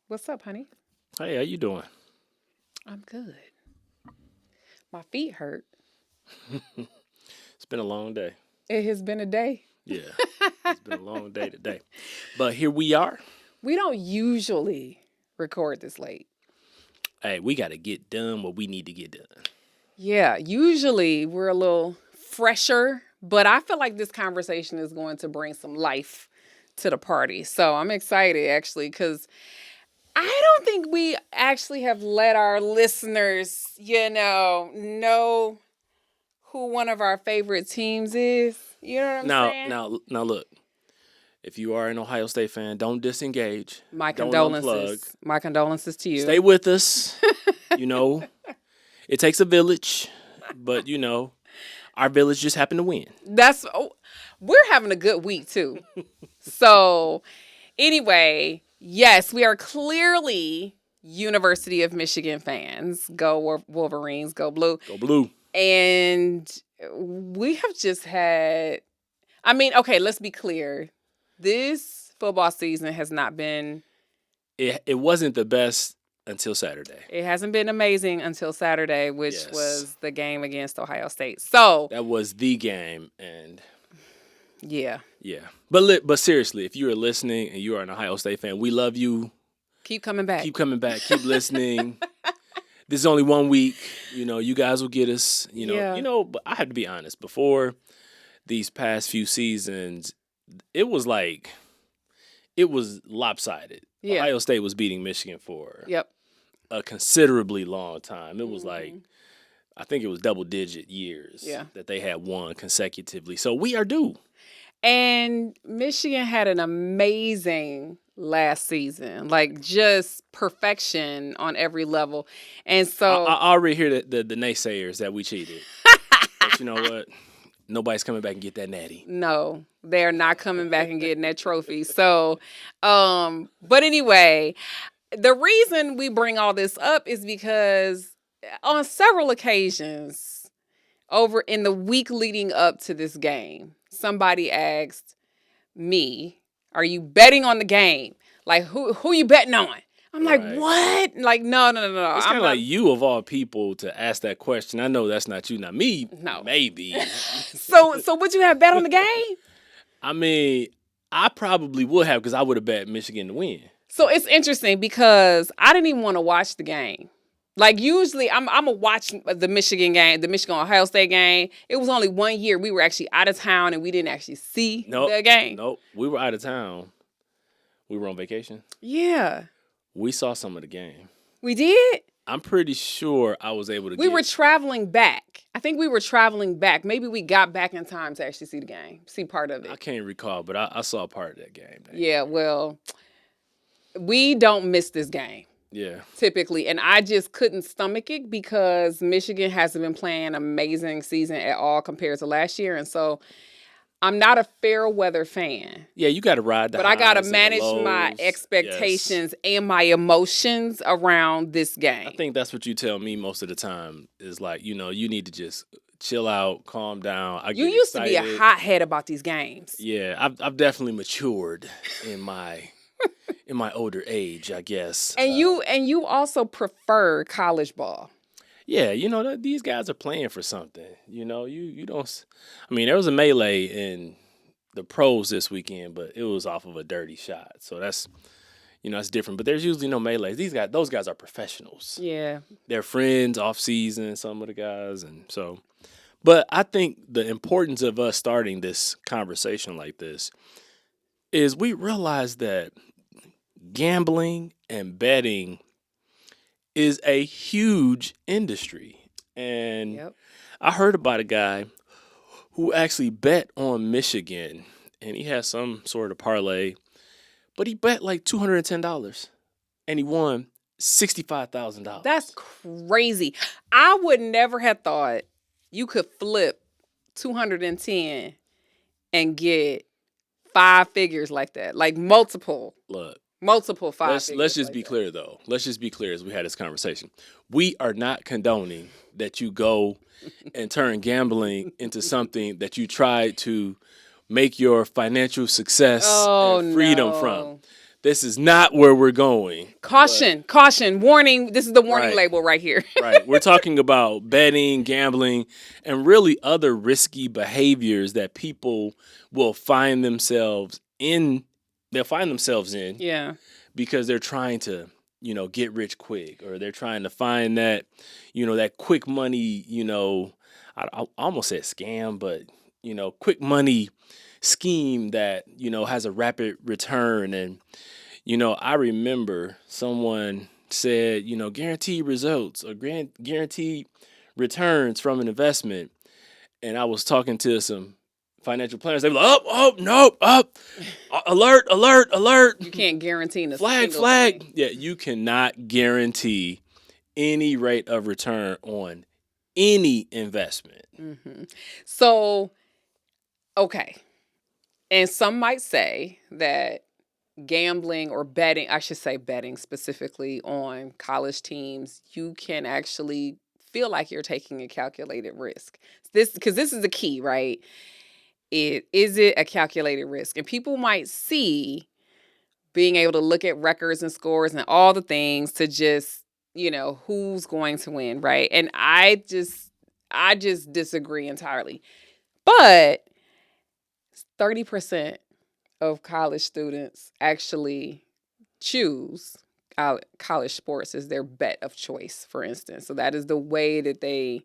What's up, honey? Hey, how you doing? I'm good. My feet hurt. It's been a long day. It has been a day. Yeah, it's been a long day today. But here we are. We don't usually record this late. Hey, we got to get done what we need to get done. Yeah, usually we're a little fresher, but I feel like this conversation is going to bring some life to the party. So I'm excited actually because I don't think we actually have let our listeners, know who one of our favorite teams is. You know what I'm Now, saying? now, now, look. If you are an Ohio State fan, don't disengage. My Don't unplug. condolences. My condolences to you. Stay with us. You know, it takes a village, but our village just happened to win. We're having a good week too. So, anyway, yes, we are clearly University of Michigan fans. Go Wolverines, go blue. Go blue. And we have just had okay, let's be clear. This football season has not been It wasn't the best until Saturday. it hasn't been amazing until Saturday, which Yes. was the game against Ohio State. So, That was the game, and yeah. yeah. But seriously, if you are listening and you are an Ohio State fan, we love you. Keep coming back. Keep coming back. Keep listening. This is only 1 week. You guys will get us. Yeah. But I have to be honest. Before these past few seasons, it was lopsided. Yeah. Ohio State was beating Michigan for Yep. a considerably long time. It was like, Mhm. I think it was double-digit years Yeah. that they had won consecutively. So we are due. And Michigan had an amazing last season, like just perfection on every level. And so I already hear the naysayers that we cheated. But you know what? Nobody's coming back and get that natty. no, they're not coming back and getting that trophy. So, but anyway, the reason we bring all this up is because on several occasions over in the week leading up to this game, somebody asked me, "Are you betting on the game? Like who you betting on?" I'm like, Right. "What?" Like, no. It's kind of like you of all people to ask that question. I know that's not you, not me. No. Maybe. So would you have bet on the game? I mean, I probably would have because I would have bet Michigan to win. So it's interesting because I didn't even want to watch the game. Like usually I'm a watch the Michigan game, the Michigan Ohio State game. It was only 1 year we were actually out of town and we didn't actually see the game. Nope. We were out of town. We were on vacation. Yeah. We saw some of the game. We did? I'm pretty sure I was able to We were traveling back. I think we were traveling back. Maybe we got back in time to actually see the game, see part of I it. can't recall, but I saw part of that game. Yeah, well, we don't miss this game. Yeah. Typically, and I just couldn't stomach it because Michigan hasn't been playing an amazing season at all compared to last year, and so I'm not a fair weather fan. Yeah, you got to ride the But I got to highs and the manage my lows. expectations Yes. and my emotions around this game. I think that's what you tell me most of the time is like, you need to just chill out, calm down. I You get used to be a excited. hothead about these games. Yeah, I've definitely matured in my older age, I guess. And you also prefer college ball. Yeah, these guys are playing for something. You don't. I mean, there was a melee in the pros this weekend, but it was off of a dirty shot. So that's different. But there's usually no melees. Those guys are professionals. Yeah. They're friends off season, some of the guys, and so. But I think the importance of us starting this conversation like this is we realize that gambling and betting is a huge industry. And Yep. I heard about a guy who actually bet on Michigan and he had some sort of parlay, but he bet like $210 and he won $65,000. That's crazy. I would never have thought you could flip 210 and get five figures like that. Like multiple Look, five let's figures. just like be that. clear though. Let's just be clear as we had this conversation. We are not condoning that you go and turn gambling into something that you try to make your financial success and freedom from. this is not where we're going. Caution, caution, warning. This is the warning Right. label right here. Right. We're talking about betting, gambling, and really other risky behaviors that people will find themselves in. They'll find themselves in Yeah. because they're trying to, get rich quick, or they're trying to find that, that quick money, I almost said scam, but, quick money scheme that, has a rapid return. And, I remember someone said, guaranteed results or guaranteed returns from an investment. And I was talking to some financial planners. They were like, oh, nope, up, alert, alert, alert. You can't guarantee a Flag, single flag. thing. Yeah, you cannot guarantee any rate of return on any investment. Mm-hmm. So, okay. And some might say that gambling or betting, I should say betting specifically on college teams, you can actually feel like you're taking a calculated risk. Because this is the key, right? Is it a calculated risk? And people might see being able to look at records and scores and all the things to just, who's going to win, right? And I just disagree entirely. But 30% of college students actually choose college sports as their bet of choice, for instance. So that is the way that they,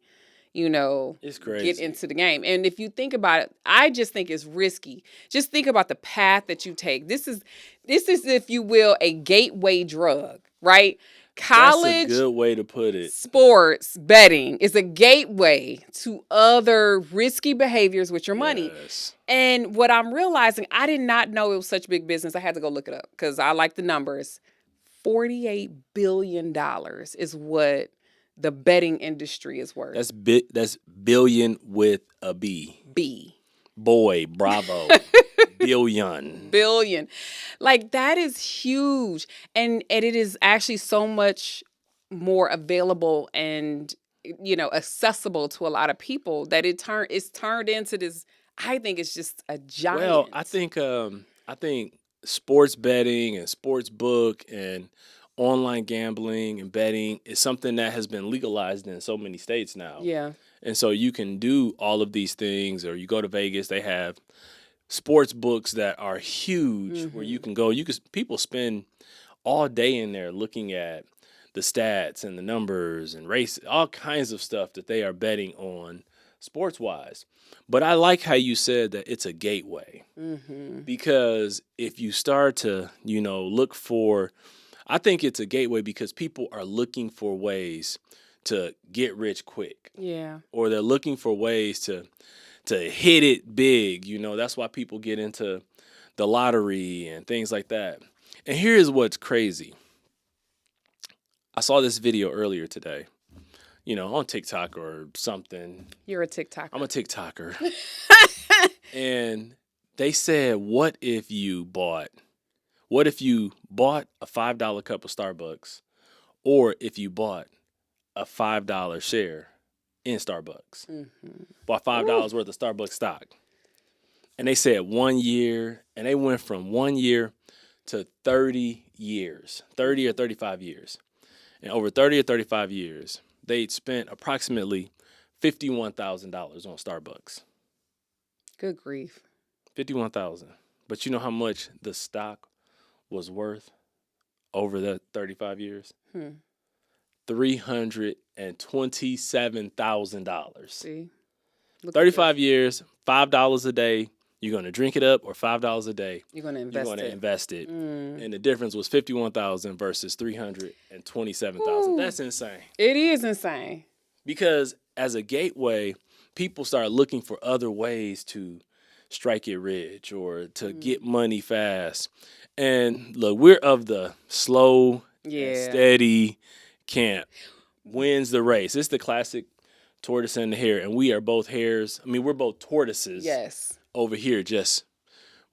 It's get crazy. into the game. And if you think about it, I just think it's risky. Just think about the path that you take. This is, if you will, a gateway drug, right? That's a College good way to put it. sports betting is a gateway to other risky behaviors with your money. Yes. And what I'm realizing, I did not know it was such big business. I had to go look it up because I like the numbers. $48 billion is what the betting industry is worth. That's billion with a B. B. Boy, bravo. Billion. Billion. Like that is huge. And it is actually so much more available and accessible to a lot of people that it's turned into this. I think it's just a giant. Well, I think sports betting and sports book and online gambling and betting is something that has been legalized in so many states now. Yeah. And so you can do all of these things, or you go to Vegas, they have sports books that are huge where you can go. People spend all day in there looking at the stats and the numbers and race, all kinds of stuff that they are betting on sports wise. But I like how you said that it's a gateway, because if you start to, look for, I think it's a gateway because people are looking for ways to get rich quick. Yeah. Or they're looking for ways to hit it big. That's why people get into the lottery and things like that. And here's what's crazy. I saw this video earlier today, on TikTok or something. You're a TikToker. I'm a TikToker. And they said, what if you bought a $5 cup of Starbucks, or if you bought a $5 share in Starbucks, bought $5 worth of Starbucks stock. And they said 1 year, and they went from 1 year to 30 years, 30 or 35 years. And over 30 or 35 years, they'd spent approximately $51,000 on Starbucks. Good grief. 51,000. But you know how much the stock was worth over the 35 years? $327,000. See? Look 35 years, $5 a day. You're going to drink it up, or $5 a day. You're going to You're invest going to it. invest it. And the difference was 51,000 versus 327,000. That's insane. It is insane. Because as a gateway, people start looking for other ways to strike it rich or to get money fast. And look, we're of the slow and steady camp. Wins the race. It's the classic tortoise and the hare, and we are both hares. I mean, we're both tortoises. Yes. Over here, just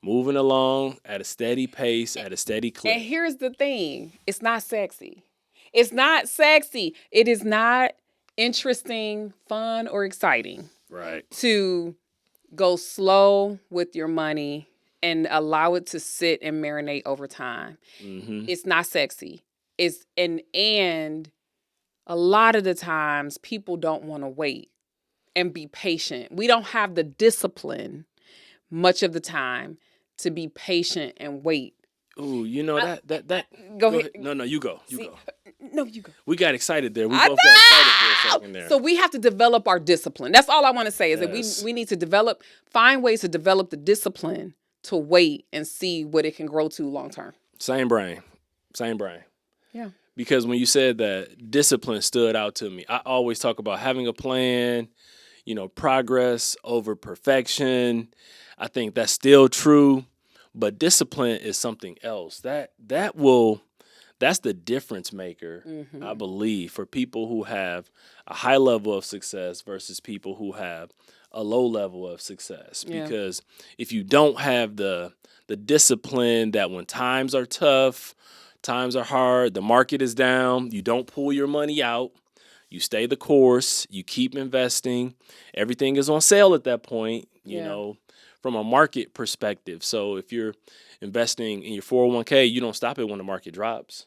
moving along at a steady pace, at a steady clip. And here's the thing. It's not sexy. It's not sexy. It is not interesting, fun, or exciting. Right. To go slow with your money and allow it to sit and marinate over time. It's not sexy. It's and a lot of the times people don't want to wait and be patient. We don't have the discipline much of the time to be patient and wait. Ooh, you know that. Go ahead. No, you go. You See, go. No, you go. We got excited there. We I both got excited for a know. second there. So we have to develop our discipline. That's all I want to say is Yes. that we need to find ways to develop the discipline to wait and see what it can grow to long term. Same brain. Yeah. Because when you said that, discipline stood out to me. I always talk about having a plan, progress over perfection. I think that's still true, but discipline is something else. That's the difference maker, I believe, for people who have a high level of success versus people who have a low level of success. Yeah. Because if you don't have the discipline that when times are tough, times are hard, the market is down, you don't pull your money out, you stay the course, you keep investing, everything is on sale at that point, from a market perspective. So if you're investing in your 401k, you don't stop it when the market drops.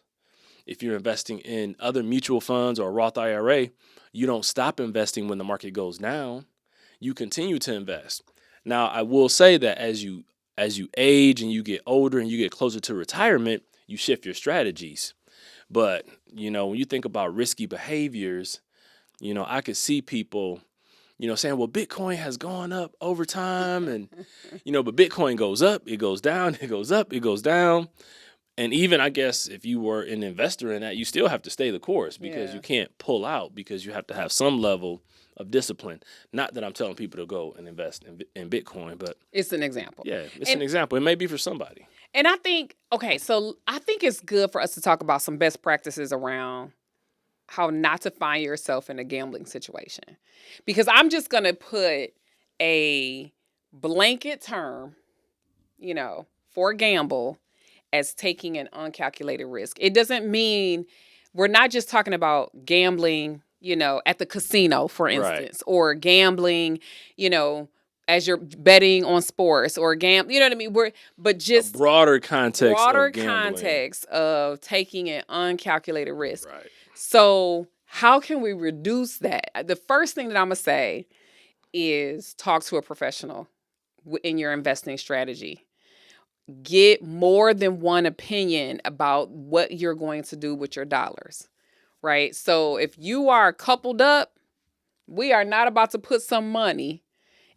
If you're investing in other mutual funds or a Roth IRA, you don't stop investing when the market goes down. You continue to invest. Now, I will say that as you age and you get older and you get closer to retirement, you shift your strategies. But, when you think about risky behaviors, I could see people, saying, well, Bitcoin has gone up over time. And, but Bitcoin goes up, it goes down, it goes up, it goes down. And even, I guess, if you were an investor in that, you still have to stay the course because you can't pull out because you have to have some level of discipline. Not that I'm telling people to go and invest in Bitcoin, but it's an example. Yeah, it's an example. It may be for somebody. And I think, so I think it's good for us to talk about some best practices around how not to find yourself in a gambling situation. Because I'm just going to put a blanket term, for gamble as taking an uncalculated risk. It doesn't mean we're not just talking about gambling, at the casino, for instance, or gambling, as you're betting on sports or you know what I mean? But just a broader context of taking an uncalculated risk. Right. So how can we reduce that? The first thing that I'm going to say is talk to a professional in your investing strategy. Get more than one opinion about what you're going to do with your dollars, right? So if you are coupled up, we are not about to put some money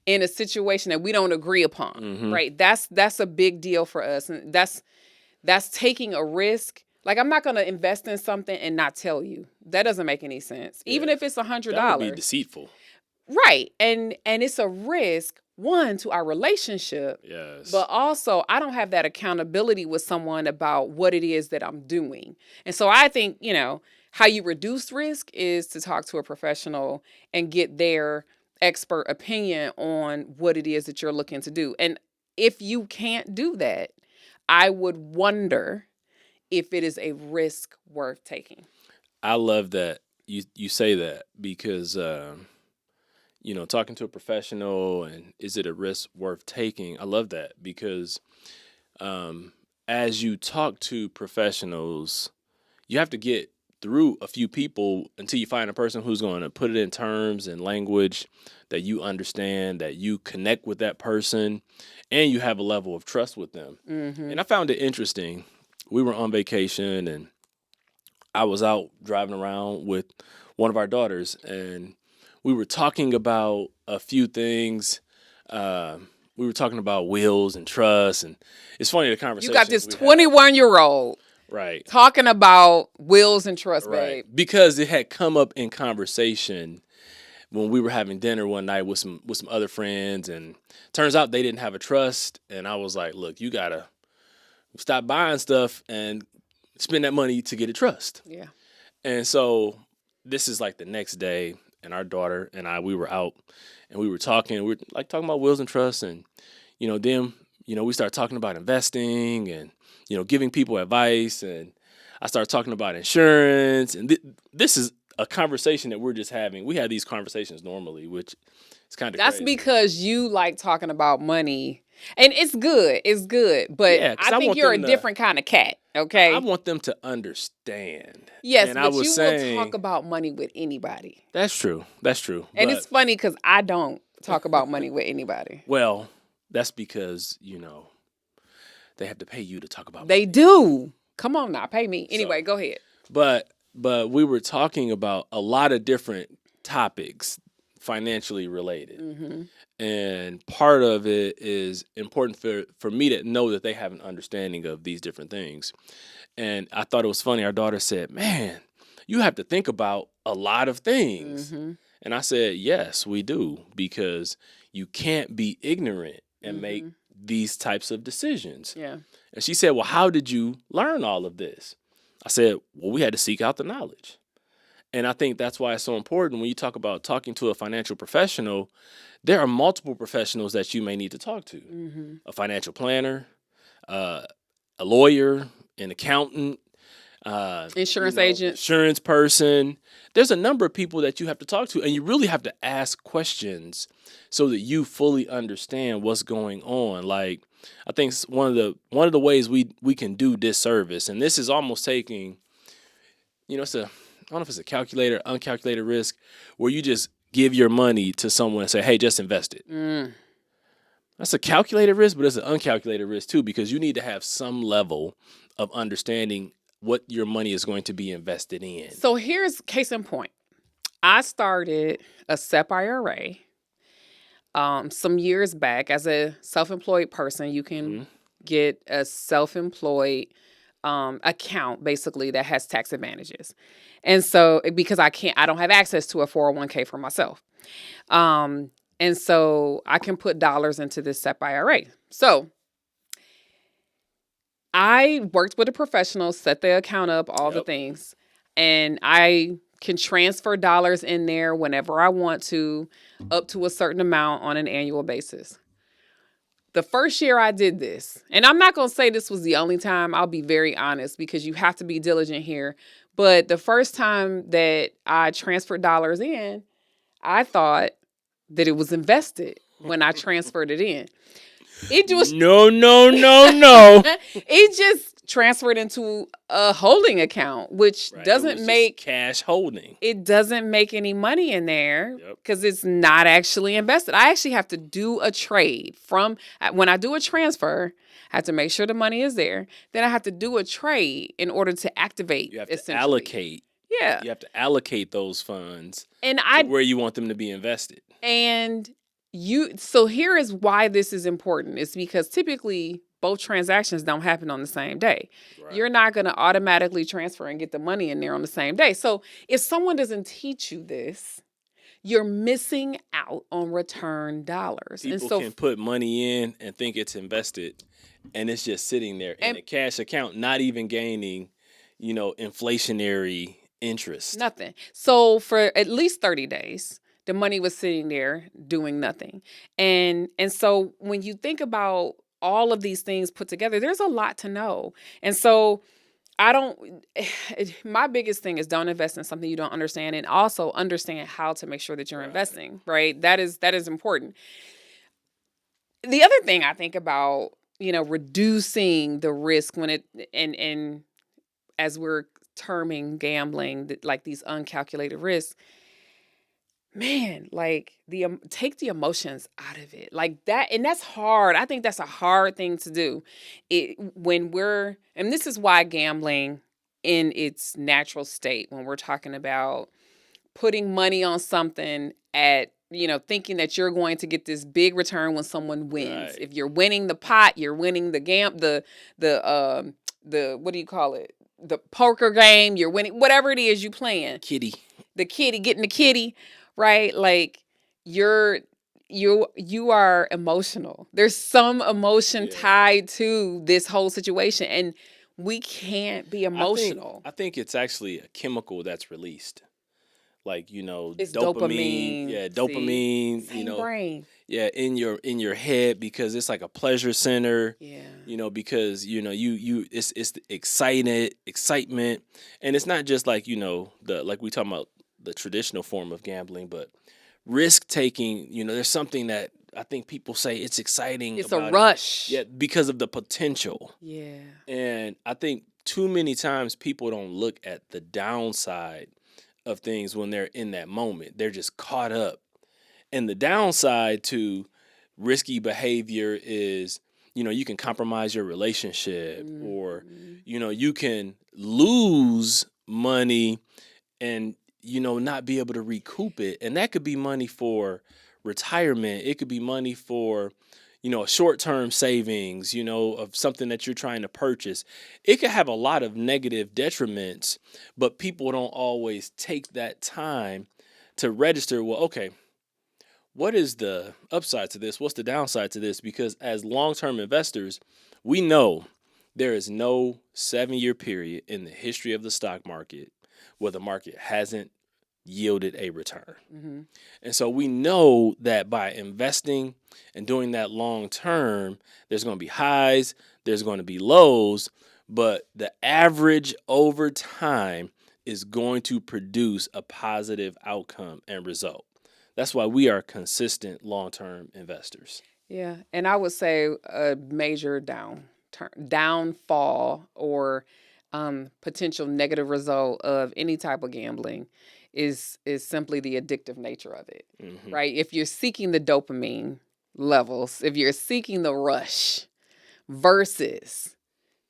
in a situation that we don't agree upon, right? That's a big deal for us. And that's taking a risk. Like, I'm not going to invest in something and not tell you. That doesn't make any sense. Even if it's $100. That would be deceitful. Right. And it's a risk, one, to our relationship. Yes. But also, I don't have that accountability with someone about what it is that I'm doing. And so I think, how you reduce risk is to talk to a professional and get their expert opinion on what it is that you're looking to do. And if you can't do that, I would wonder if it is a risk worth taking. I love that you say that because talking to a professional and is it a risk worth taking? I love that because as you talk to professionals, you have to get through a few people until you find a person who's going to put it in terms and language that you understand, that you connect with that person, and you have a level of trust with them. And I found it interesting. We were on vacation, and I was out driving around with one of our daughters, and we were talking about a few things. We were talking about wills and trusts, and it's funny the conversation. You got this 21-year-old right talking about wills and trusts, babe. Because it had come up in conversation when we were having dinner one night with some other friends, and turns out they didn't have a trust, and I was like, look, you gotta stop buying stuff and spend that money to get a trust. Yeah. And so this is like the next day, and our daughter and I, we were out and we were talking. We were like talking about wills and trusts, and then we started talking about investing and giving people advice, and I started talking about insurance, and this is a conversation that we're just having. We have these conversations normally, which is kind of That's crazy. because you like talking about money And it's good, but Yeah, because I I think want you're a them to. different kind of cat, I okay? want them to understand. Yes, And I but was you will talk saying about money with anybody. that's true. That's true. And But it's funny because I don't talk about money with anybody. well, that's because they have to pay you to talk about They money. do. Come on now, pay me. So, Anyway, go ahead. but we were talking about a lot of different topics financially related. Hmm. And part of it is important for me to know that they have an understanding of these different things. And I thought it was funny. Our daughter said, "Man, you have to think about a lot of things." Hmm. And I said, "Yes, we do, because you can't be ignorant and make Hmm. these types of decisions." Yeah. And she said, "Well, how did you learn all of this?" I said, "Well, we had to seek out the knowledge." And I think that's why it's so important when you talk about talking to a financial professional. There are multiple professionals that you may need to talk to: Hmm. a financial planner, uh, a lawyer, an accountant, Insurance agent. insurance person. There's a number of people that you have to talk to, and you really have to ask questions so that you fully understand what's going on. Like, I think one of the ways we can do disservice, and this is almost taking, it's a, I don't know if it's a calculated, uncalculated risk, where you just give your money to someone and say, "Hey, just invest it." Mm. That's a calculated risk, but it's an uncalculated risk too, because you need to have some level of understanding what your money is going to be invested in. So here's case in point. I started a SEP IRA some years back. As a self-employed person, you can Hmm. get a self-employed account basically that has tax advantages. And so because I don't have access to a 401k for myself. Um, and so I can put dollars into this SEP IRA. So I worked with a professional, set the account up, all the Yep. things, and I can transfer dollars in there whenever I want to, up to a certain amount on an annual basis. The first year I did this, and I'm not going to say this was the only time, I'll be very honest because you have to be diligent here. But the first time that I transferred dollars in, I thought that it was invested when I transferred it in. It just No, no, no, no. it just transferred into a holding account, which Right. It doesn't was just make cash holding. it doesn't make any money in there Yep. because it's not actually invested. I actually have to do a trade from when I do a transfer. I have to make sure the money is there. Then I have to do a trade in order to activate. You have to Essentially, allocate. yeah. You have to allocate those funds And to I where you want them to be invested. And so here is why this is important. It's because typically both transactions don't happen on the same day. Right. You're not going to automatically transfer and get the money in there on the same day. So if someone doesn't teach you this, you're missing out on return dollars. And People so can put money in and think it's invested, and it's just sitting there in and a cash account, not even gaining, inflationary interest. nothing. So for at least 30 days, the money was sitting there doing nothing. And so when you think about all of these things put together, there's a lot to know. And so I don't my biggest thing is don't invest in something you don't understand, and also understand how to make sure that you're Right. investing, right? That is important. The other thing I think about, reducing the risk when it and as we're terming gambling, like these uncalculated risks, man, like take the emotions out of it, like that. And that's hard. I think that's a hard thing to do. And this is why gambling in its natural state, when we're talking about putting money on something at, thinking that you're going to get this big return when someone wins. Right. If you're winning the pot, you're winning the what do you call it, the poker game, you're winning whatever it is you playing, Kitty. the kitty, getting the kitty, right? Like you're you are emotional. There's some emotion Yeah. tied to this whole situation, and we can't be I think emotional. I think it's actually a chemical that's released. Like, It's dopamine. dopamine. Yeah, See? dopamine, Same brain. yeah, in your head, because it's like a pleasure center. Yeah. Because it's the excitement, and it's not just like, the, like we talking about the traditional form of gambling, but risk taking. There's something that I think people say it's exciting It's a about it. rush. Yeah, because of the potential. Yeah. And I think too many times people don't look at the downside of things when they're in that moment. They're just caught up. And the downside to risky behavior is, you can compromise your relationship, or, Mhm. you can lose money and, not be able to recoup it. And that could be money for retirement. It could be money for, short-term savings, of something that you're trying to purchase. It could have a lot of negative detriments, but people don't always take that time to register, well, okay, what is the upside to this? What's the downside to this? Because as long-term investors, we know there is no 7-year period in the history of the stock market where the market hasn't yielded a return. Mm-hmm. And so we know that by investing and doing that long term, there's going to be highs, there's going to be lows, but the average over time is going to produce a positive outcome and result. That's why we are consistent long term investors. Yeah, and I would say a major downfall or potential negative result of any type of gambling is simply the addictive nature of it, Mm-hmm. right? If you're seeking the dopamine levels, if you're seeking the rush versus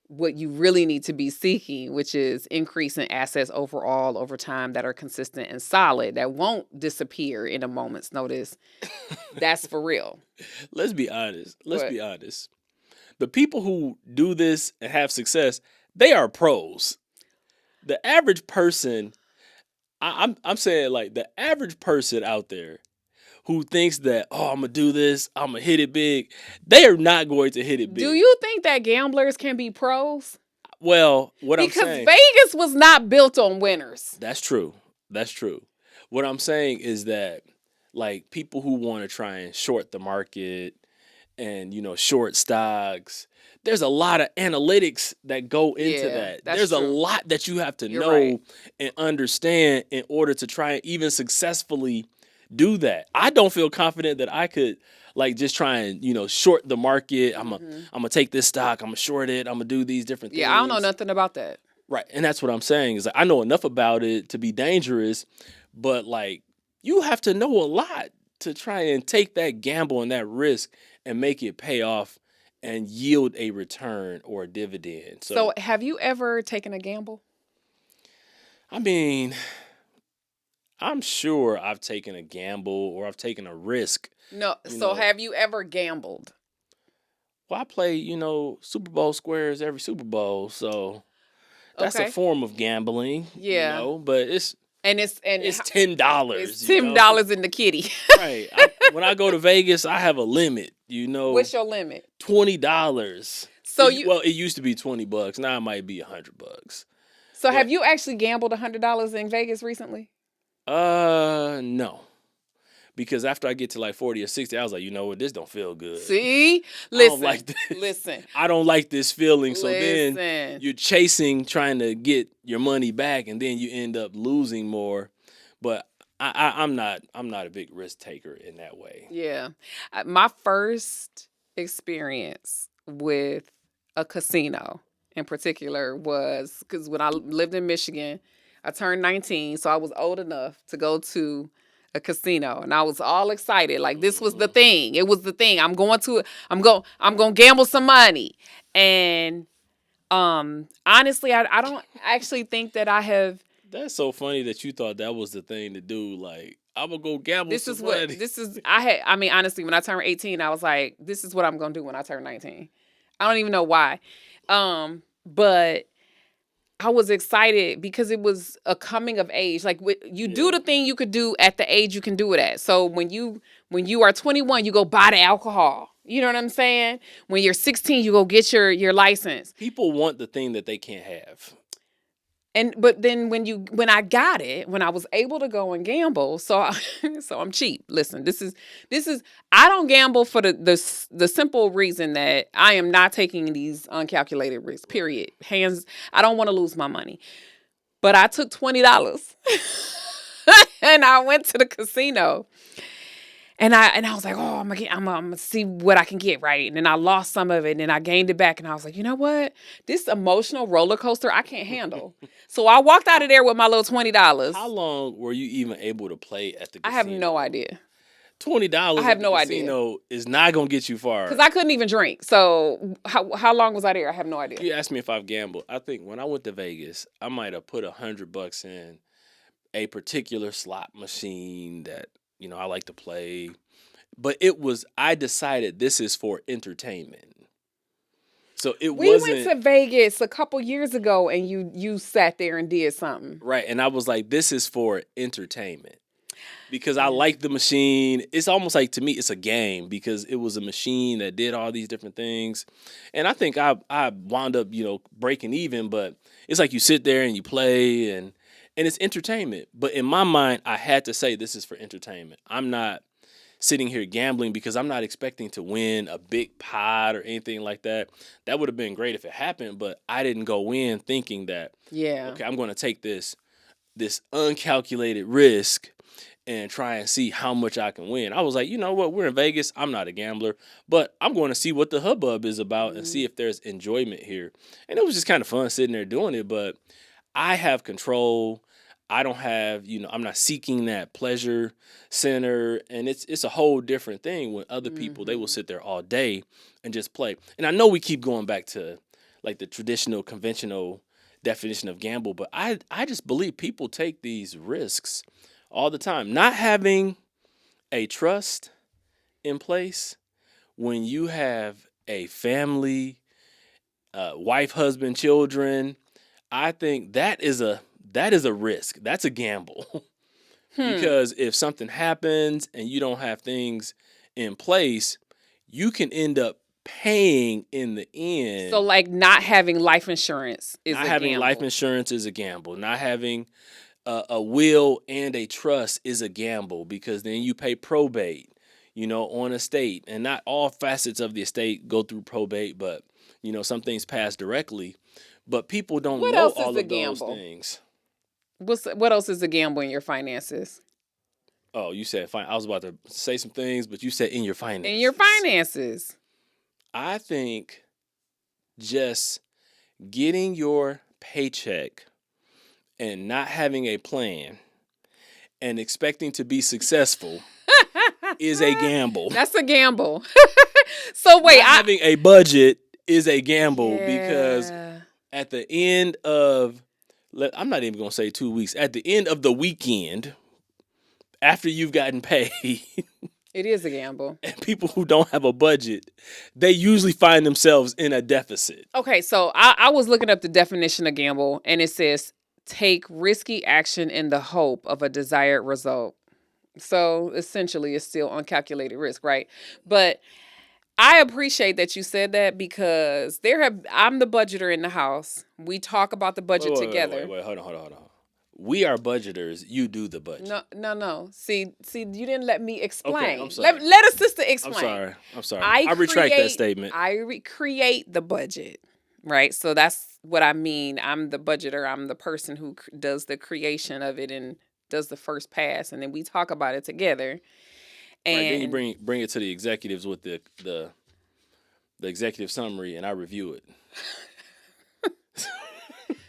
what you really need to be seeking, which is increasing assets overall over time that are consistent and solid, that won't disappear in a moment's notice. That's for real. Let's be honest. Let's But be honest. The people who do this and have success, they are pros. The average person, I'm saying, like, the average person out there who thinks that, oh, I'm gonna do this, I'm gonna hit it big, they are not going to hit it do big. you think that gamblers can be pros? Well, what I'm Because saying, Vegas was not built on winners. that's true. That's true. What I'm saying is that, like, people who want to try and short the market and, short stocks, there's a lot of analytics that go into Yeah, that. that's There's a true. lot that you have to You're right. know and understand in order to try and even successfully do that. I don't feel confident that I could, like, just try and, short the market. Mm-hmm. I'm gonna take this stock, I'm gonna short it, I'm gonna do these different Yeah, I don't know things. nothing about that. Right. And that's what I'm saying is, like, I know enough about it to be dangerous, but, like, you have to know a lot to try and take that gamble and that risk and make it pay off and yield a return or a dividend. So, So, have you ever taken a gamble? I mean, I'm sure I've taken a gamble or I've taken a risk. No. You So, know, have you ever gambled? well, I play, Super Bowl squares every Super Bowl, so that's a Okay. form of gambling, Yeah. but it's And it's $10, it's $10 in the kitty. Right. When I go to Vegas, I have a limit, What's your limit? $20. So you Well, it used to be $20. Now it might be $100. so But have you actually gambled $100 in Vegas recently? no. Because after I get to like 40 or 60, I was like, you know what, this don't feel good. See? I don't Listen. like this. Listen. I don't like this feeling. So then Listen. you're chasing, trying to get your money back, and then you end up losing more. But I'm not a big risk taker in that way. Yeah. My first experience with a casino in particular was because when I lived in Michigan, I turned 19, so I was old enough to go to a casino, and I was all excited. Like this was the Mhm. thing. It was the thing. I'm going to gamble some money. And honestly, I don't actually think that I have. That's so funny that you thought that was the thing to do. Like, I'm gonna go gamble This some is what money. this is. I mean, honestly, when I turned 18, I was like, this is what I'm gonna do when I turn 19. I don't even know why, but I was excited because it was a coming of age. Like you do Yeah. the thing you could do at the age you can do it at. So when you are 21, you go buy the alcohol. You know what I'm saying? When you're 16, you go get your license. People want the thing that they can't have. But then when I got it, when I was able to go and gamble, so I'm cheap. Listen, this is I don't gamble for the simple reason that I am not taking these uncalculated risks. Period. Hands. I don't want to lose my money. But I took $20 and I went to the casino. And I was like, oh, I'm gonna see what I can get, right. And then I lost some of it, and then I gained it back, and I was like, you know what? This emotional roller coaster I can't handle. So I walked out How of there with my little how $20. long were you even able to play at the I have no casino? idea. I $20 have at the no idea casino is not gonna get you because far. I couldn't even drink. So how long was I there? I have no idea. You asked me if I've gambled. I think when I went to Vegas, I might have put $100 in a particular slot machine that I like to play. But I decided this is for entertainment. So it We went wasn't to Vegas a couple years ago, and you sat there and did something. right. And I was like, this is for entertainment because I Yeah. like the machine. It's almost like to me, it's a game because it was a machine that did all these different things. And I think I wound up, breaking even, but it's like you sit there and you play and it's entertainment. But in my mind, I had to say this is for entertainment. I'm not sitting here gambling because I'm not expecting to win a big pot or anything like that. That would have been great if it happened, but I didn't go in thinking that Yeah. okay, I'm going to take this uncalculated risk and try and see how much I can win. I was like, you know what? We're in Vegas. I'm not a gambler, but I'm going to see what the hubbub is about and see if there's enjoyment here. And it was just kind of fun sitting there doing it, but I have control. I don't have, I'm not seeking that pleasure center. And it's a whole different thing when other people, they will Mhm. sit there all day and just play. And I know we keep going back to like the traditional, conventional definition of gamble, but I just believe people take these risks all the time. Not having a trust in place when you have a family, wife, husband, children, I think that is a risk. That's a gamble. Hmm. Because if something happens and you don't have things in place, you can end up paying in the So end. like not having life insurance is Not a having life gamble. insurance is a gamble. Not having a will and a trust is a gamble because then you pay probate, on estate, and not all facets of the estate go through probate, but some things pass directly. But people don't What know else is all a of those gamble? things. What else is a gamble in your finances? Oh, you said fine. I was about to say some things, but you said in your In your finances. finances. I think just getting your paycheck and not having a plan and expecting to be successful is a gamble. That's a gamble. So wait, Not having a budget is a gamble because yeah. at the end of, I'm not even going to say 2 weeks, at the end of the weekend, after you've gotten paid, It is a gamble. and people who don't have a budget, they usually find themselves in a deficit. Okay, so I was looking up the definition of gamble, and it says take risky action in the hope of a desired result. So essentially, it's still uncalculated risk, right? But I appreciate that you said that because I'm the budgeter in the house. We talk about the Wait, budget wait, wait, wait, together. wait. Hold on. We are budgeters. You do the budget. No, no, no. See, you didn't let me Okay, I'm explain. Let sorry. let a sister I'm explain. sorry. I'm sorry. I I retract that create statement. create the budget, right? So that's what I mean. I'm the budgeter. I'm the person who does the creation of it and does the first pass, and then we talk about it together. Right. Then you And bring it to the executives with the executive summary, and I review it.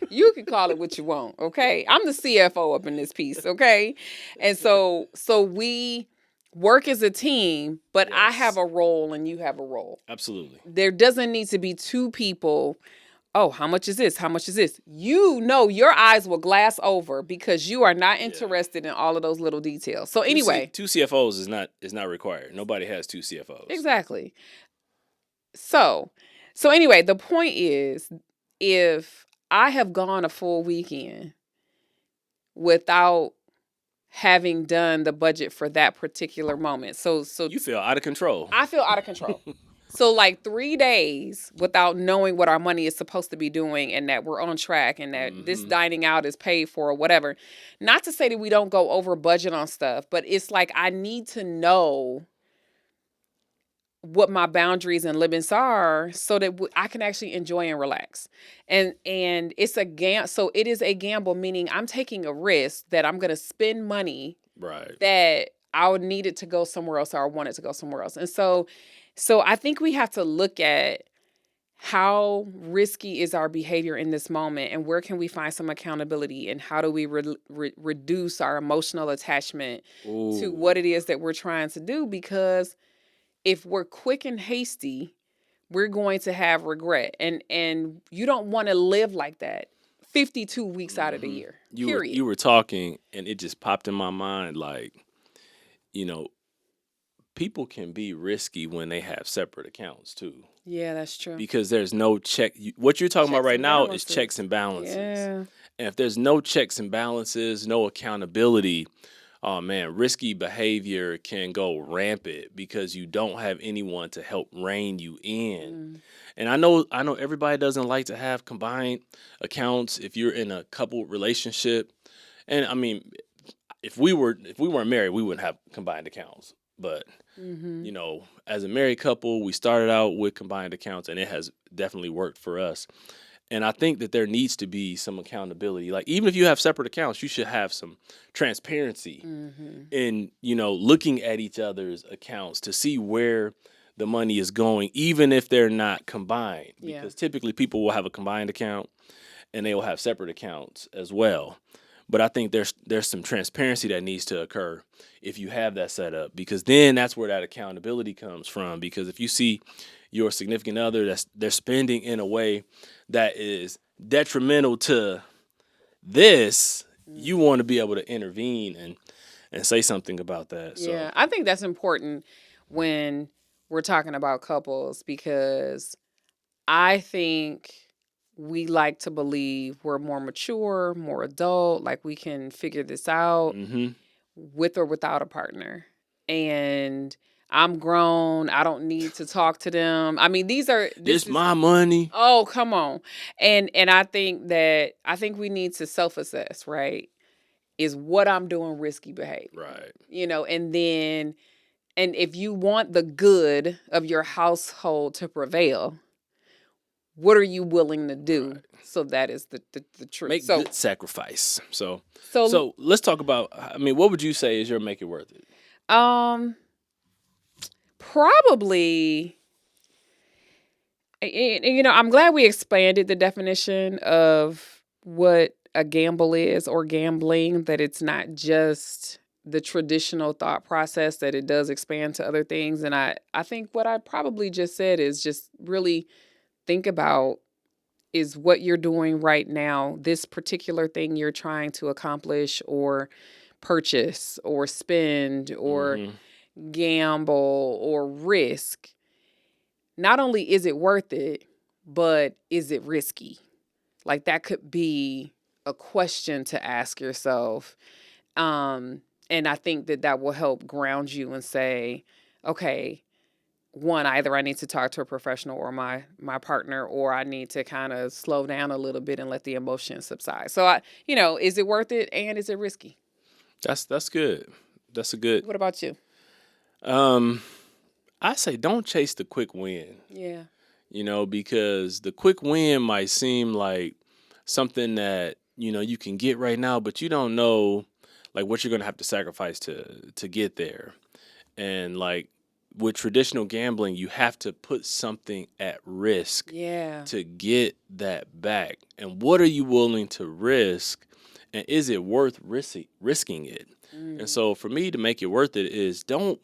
you can call it what you want, okay? I'm the CFO up in this piece, okay? And so we work as a team, but I have Yes. a role and you have a role. Absolutely. There doesn't need to be two people. Oh, how much is this? How much is this? You know, your eyes will glass over because you are not Yeah. interested in all of those little details. So Two anyway, two CFOs is not required. Nobody has two CFOs. exactly. So anyway, the point is, if I have gone a full weekend without having done the budget for that particular moment, so You feel out of control. I feel out of control. So like 3 days without knowing what our money is supposed to be doing and that we're on track and that this Hmm. dining out is paid for or whatever. Not to say that we don't go over budget on stuff, but it's like I need to know what my boundaries and limits are so that I can actually enjoy and relax. And it's a so it is a gamble, meaning I'm taking a risk that I'm going to spend money Right. that I would need it to go somewhere else, or I want it to go somewhere else. And so I think we have to look at how risky is our behavior in this moment, and where can we find some accountability, and how do we reduce our emotional attachment to Ooh. what it is that we're trying to do. Because if we're quick and hasty, we're going to have regret, and you don't want to live like that 52 weeks out of the Hmm. year, You were period. you were talking, and it just popped in my mind. Like, you know, people can be risky when they have separate accounts too, Yeah, that's true. because there's no check. What you're talking about Checks right and now is balances. checks and balances, Yeah. and if there's no checks and balances, no accountability, oh man, risky behavior can go rampant because you don't have anyone to help rein you in. Mm. And I know everybody doesn't like to have combined accounts if you're in a couple relationship. And I mean, if we weren't married, we wouldn't have combined accounts. But Mm-hmm. as a married couple, we started out with combined accounts, and it has definitely worked for us. And I think that there needs to be some accountability. Like, even if you have separate accounts, you should have some transparency Mm-hmm. in, looking at each other's accounts to see where the money is going, even if they're not combined. Yeah. Because typically people will have a combined account and they will have separate accounts as well. But I think there's some transparency that needs to occur if you have that set up, because then that's where that accountability comes from. Because if you see your significant other that's they're spending in a way that is detrimental to this, you want to be able to intervene and say something about that. So, Yeah, I think that's important when we're talking about couples, because I think we like to believe we're more mature, more adult, like we can figure this out hmm with or without a partner. And I'm grown. I don't need to talk to them. I mean, this it's is my money. oh, come on. And I think we need to self-assess, right? Is what I'm doing risky behavior? Right. And if you want the good of your household to prevail, what are you willing to do? Right. So that is the truth. Make So good sacrifice. So, so so let's talk about. I mean, what would you say is your make it worth it? um probably, I'm glad we expanded the definition of what a gamble is, or gambling, that it's not just the traditional thought process, that it does expand to other things. And I think what I probably just said is just really think about, is what you're doing right now, this particular thing you're trying to accomplish or purchase or spend or Hmm. gamble or risk, not only is it worth it, but is it risky? Like, that could be a question to ask yourself. And I think that will help ground you and say, okay, one, either I need to talk to a professional or my partner, or I need to kind of slow down a little bit and let the emotions subside. So is it worth it, and is it risky? That's good. That's a good. What about you? Um, I say don't chase the quick win. Yeah. Because the quick win might seem like something that you can get right now, but you don't know like what you're gonna have to sacrifice to get there. And like with traditional gambling, you have to put something at risk Yeah. to get that back. And what are you willing to risk? And is it worth risking it? And Mm. so for me to make it worth it is don't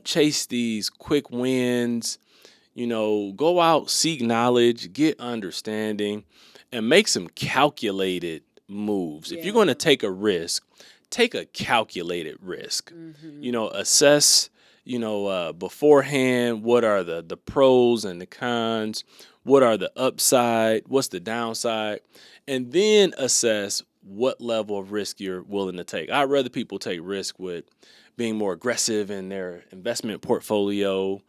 chase these quick wins. Go out, seek knowledge, get understanding, and make some calculated moves. If you're going Yeah. to take a risk, take a calculated risk. Mm-hmm. Assess, beforehand, what are the pros and the cons, what are the upside, what's the downside, and then assess what level of risk you're willing to take. I'd rather people take risk with being more aggressive in their investment portfolio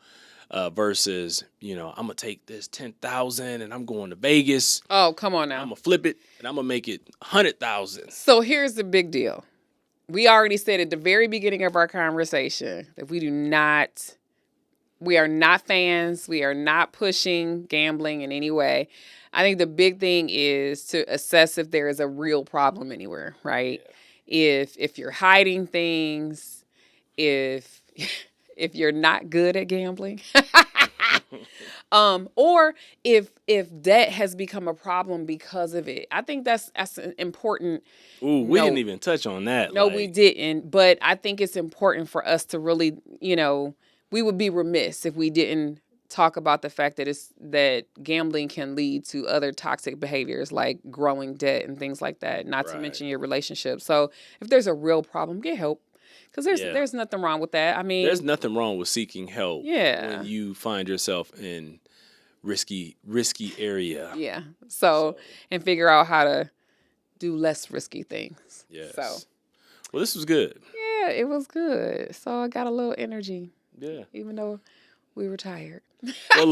versus, I'm gonna take this 10,000 and I'm going to Vegas. Oh, come on I'm now. gonna flip it and I'm gonna make it 100,000. So here's the big deal. We already said at the very beginning of our conversation that we are not fans. We are not pushing gambling in any way. I think the big thing is to assess if there is a real problem anywhere, right? Yeah. If you're hiding things, if if you're not good at gambling. Or if debt has become a problem because of it. I think that's an important Ooh, we didn't note. even touch on that. No, we Like, didn't. But I think it's important for us to really, we would be remiss if we didn't talk about the fact that gambling can lead to other toxic behaviors like growing debt and things like that. Not to right. mention your relationship. So if there's a real problem, get help. Because Yeah. there's nothing wrong with that. I There's mean, nothing wrong with seeking help when yeah. you find yourself in risky area. Yeah. So, So, and figure out how to do less risky things. yes. So, Well, this was good. yeah, it was good. So I got a little energy, Yeah. even though we were tired. Well,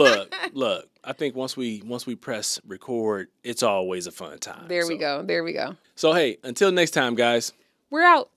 look. I think once we press record, it's always a fun time. There we go. There we go. So hey, until next time, guys. We're out.